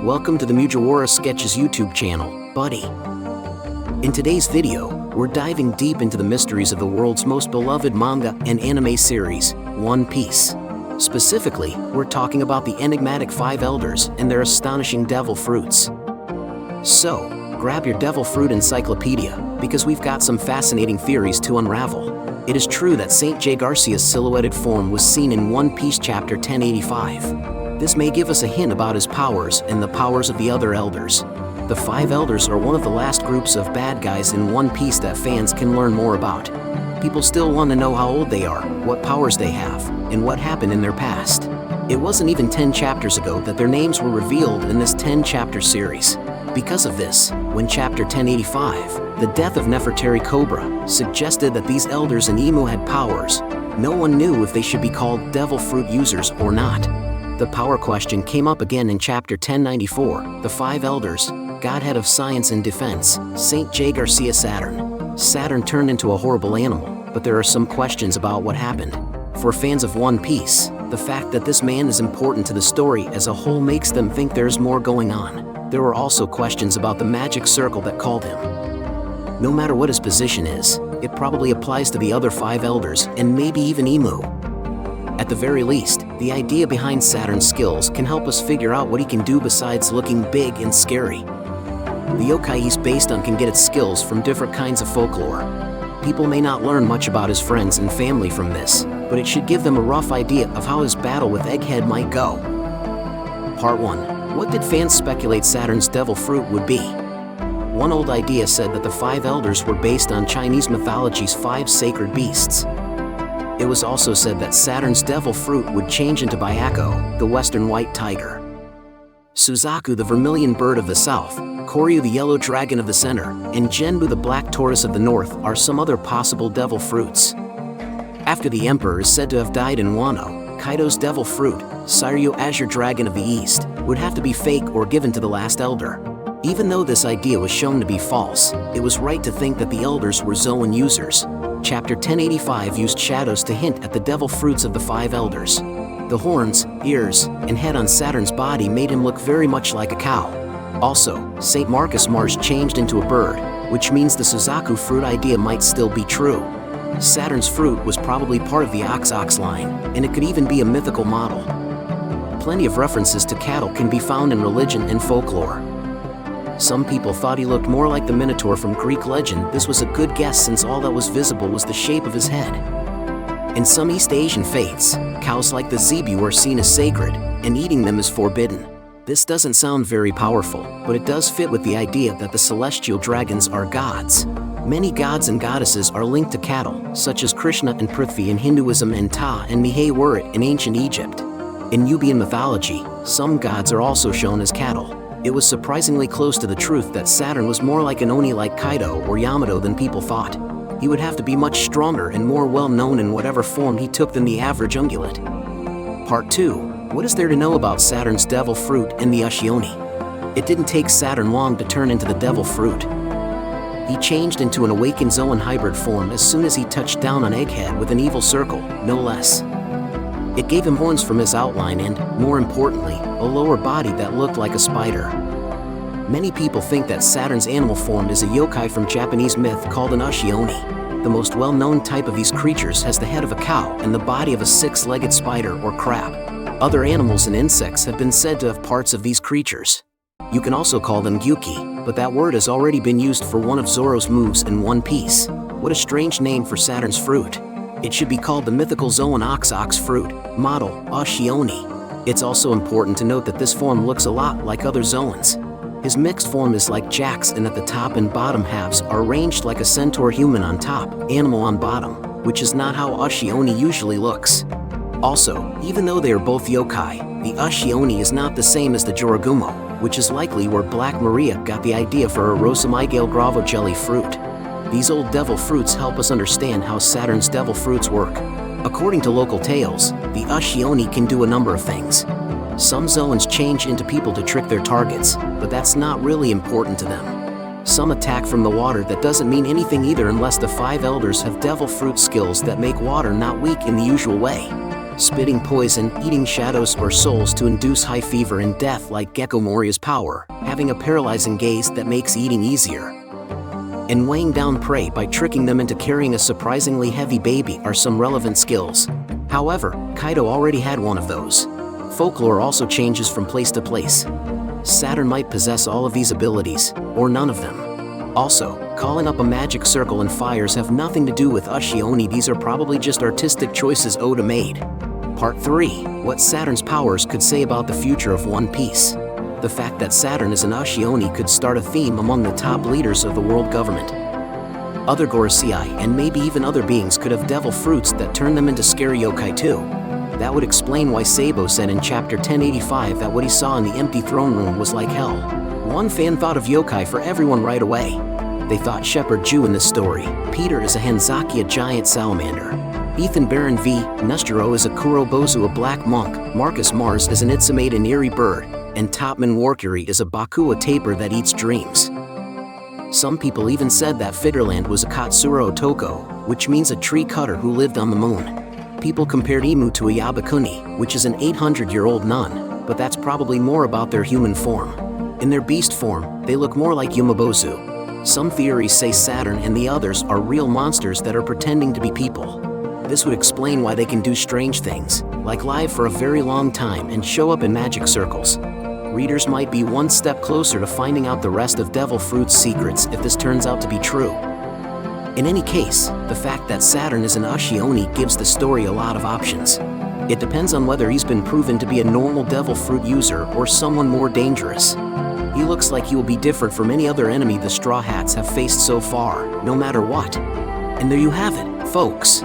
Welcome to the Mugiwara Sketches YouTube channel, buddy. In today's video, we're diving deep into the mysteries of the world's most beloved manga and anime series, One Piece. Specifically, we're talking about the enigmatic 5 elders and their astonishing devil fruits. So, grab your devil fruit encyclopedia, because we've got some fascinating theories to unravel. It is true that Saint J. Garcia's silhouetted form was seen in One Piece chapter 1085. This may give us a hint about his powers and the powers of the other elders. The 5 elders are one of the last groups of bad guys in One Piece that fans can learn more about. People still want to know how old they are, what powers they have, and what happened in their past. It wasn't even 10 chapters ago that their names were revealed in this 10-chapter series. Because of this, when chapter 1085, the death of Nefertari Cobra, suggested that these elders in Emu had powers, no one knew if they should be called devil fruit users or not. The power question came up again in chapter 1094, the 5 elders, godhead of science and defense, Saint J. Garcia Saturn. Saturn turned into a horrible animal, but there are some questions about what happened. For fans of One Piece, the fact that this man is important to the story as a whole makes them think there's more going on. There were also questions about the magic circle that called him. No matter what his position is, it probably applies to the other 5 elders and maybe even Emu. At the very least, the idea behind Saturn's skills can help us figure out what he can do besides looking big and scary. The yokai he's based on can get its skills from different kinds of folklore. People may not learn much about his friends and family from this, but it should give them a rough idea of how his battle with Egghead might go. Part 1. What did fans speculate Saturn's devil fruit would be? One old idea said that the 5 elders were based on Chinese mythology's 5 sacred beasts. It was also said that Saturn's devil fruit would change into Byakko, the western white tiger, Suzaku, the vermilion bird of the south, Koryu, the yellow dragon of the center, and Genbu, the black tortoise of the north, are some other possible devil fruits. After the emperor is said to have died in Wano, Kaido's devil fruit, Sairyu, azure dragon of the east, would have to be fake or given to the last elder. Even though this idea was shown to be false, it was right to think that the elders were Zoan users. Chapter 1085 used shadows to hint at the devil fruits of the 5 elders. The horns, ears, and head on Saturn's body made him look very much like a cow. Also, St. Marcus Mars changed into a bird, which means the Suzaku fruit idea might still be true. Saturn's fruit was probably part of the Ox line, and it could even be a mythical model. Plenty of references to cattle can be found in religion and folklore. Some people thought he looked more like the Minotaur from Greek legend. This was a good guess since all that was visible was the shape of his head. In some East Asian faiths, cows like the zebu are seen as sacred, and eating them is forbidden. This doesn't sound very powerful, but it does fit with the idea that the celestial dragons are gods. Many gods and goddesses are linked to cattle, such as Krishna and Prithvi in Hinduism and Ta and Mihe-Wurit in ancient Egypt. In Nubian mythology, some gods are also shown as cattle. It was surprisingly close to the truth that Saturn was more like an Oni like Kaido or Yamato than people thought. He would have to be much stronger and more well-known in whatever form he took than the average ungulate. Part 2. What is there to know about Saturn's devil fruit and the Ushi-Oni? It didn't take Saturn long to turn into the devil fruit. He changed into an awakened Zoan hybrid form as soon as he touched down on Egghead with an evil circle, no less. It gave him horns from his outline and, more importantly, a lower body that looked like a spider. Many people think that Saturn's animal form is a yokai from Japanese myth called an Ushi-Oni. The most well-known type of these creatures has the head of a cow and the body of a 6-legged spider or crab. Other animals and insects have been said to have parts of these creatures. You can also call them gyuki, but that word has already been used for one of Zoro's moves in One Piece. What a strange name for Saturn's fruit. It should be called the mythical Zoan ox fruit, model, Ushi-Oni. It's also important to note that this form looks a lot like other Zoans. His mixed form is like Jack's in that the top and bottom halves are arranged like a centaur human on top, animal on bottom, which is not how Ushi-Oni usually looks. Also, even though they are both yokai, the Ushi-Oni is not the same as the Joragumo, which is likely where Black Maria got the idea for her Rosa Miguel Gravo jelly fruit. These old devil fruits help us understand how Saturn's devil fruits work. According to local tales, the Ushi-Oni can do a number of things. Some Zoans change into people to trick their targets, but that's not really important to them. Some attack from the water. That doesn't mean anything either unless the 5 elders have devil fruit skills that make water not weak in the usual way. spitting poison, eating shadows or souls to induce high fever and death like Gecko Moria's power, having a paralyzing gaze that makes eating easier, and weighing down prey by tricking them into carrying a surprisingly heavy baby are some relevant skills. However, Kaido already had one of those. Folklore also changes from place to place. Saturn might possess all of these abilities, or none of them. Also, calling up a magic circle and fires have nothing to do with Ushi-Oni. These are probably just artistic choices Oda made. Part 3. What Saturn's powers could say about the future of One Piece. The fact that Saturn is an Ushi-Oni could start a theme among the top leaders of the world government. Other Gorosei and maybe even other beings could have devil fruits that turn them into scary yokai too. That would explain why Sabo said in chapter 1085 that what he saw in the empty throne room was like hell. One fan thought of yokai for everyone right away. They thought Shepherd Jew in this story. Peter is a Hanzaki, a giant salamander. Ethan Baron V. Nustero is a Kurobozu, a black monk. Marcus Mars is an Itsumate, an eerie bird. And Topman Warkiri is a Baku, a tapir that eats dreams. Some people even said that Figurland was a Katsura Otoko, which means a tree cutter who lived on the moon. People compared Imu to a Yabakuni, which is an 800-year-old nun, but that's probably more about their human form. In their beast form, they look more like Yumabozu. Some theories say Saturn and the others are real monsters that are pretending to be people. This would explain why they can do strange things, like lie for a very long time and show up in magic circles. Readers might be one step closer to finding out the rest of Devil Fruit's secrets if this turns out to be true. In any case, the fact that Saturn is an Ushi-Oni gives the story a lot of options. It depends on whether he's been proven to be a normal Devil Fruit user or someone more dangerous. He looks like he will be different from any other enemy the Straw Hats have faced so far, no matter what. And there you have it, folks.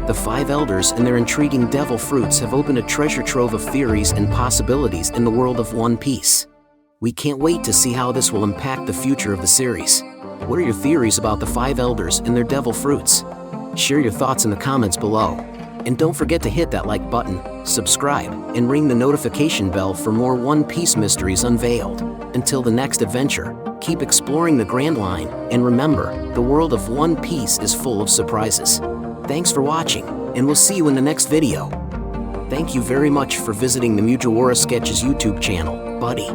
The 5 elders and their intriguing devil fruits have opened a treasure trove of theories and possibilities in the world of One Piece. We can't wait to see how this will impact the future of the series. What are your theories about the 5 elders and their devil fruits? Share your thoughts in the comments below. And don't forget to hit that like button, subscribe, and ring the notification bell for more One Piece mysteries unveiled. Until the next adventure, keep exploring the Grand Line, and remember, the world of One Piece is full of surprises. Thanks for watching, and we'll see you in the next video. Thank you very much for visiting the Mugiwara Sketches YouTube channel, buddy.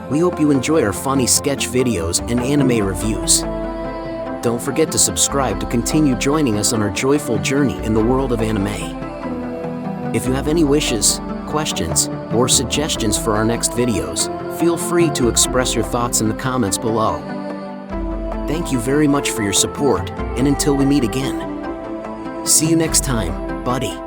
We hope you enjoy our funny sketch videos and anime reviews. Don't forget to subscribe to continue joining us on our joyful journey in the world of anime. If you have any wishes, questions, or suggestions for our next videos, feel free to express your thoughts in the comments below. Thank you very much for your support, and until we meet again. See you next time, buddy.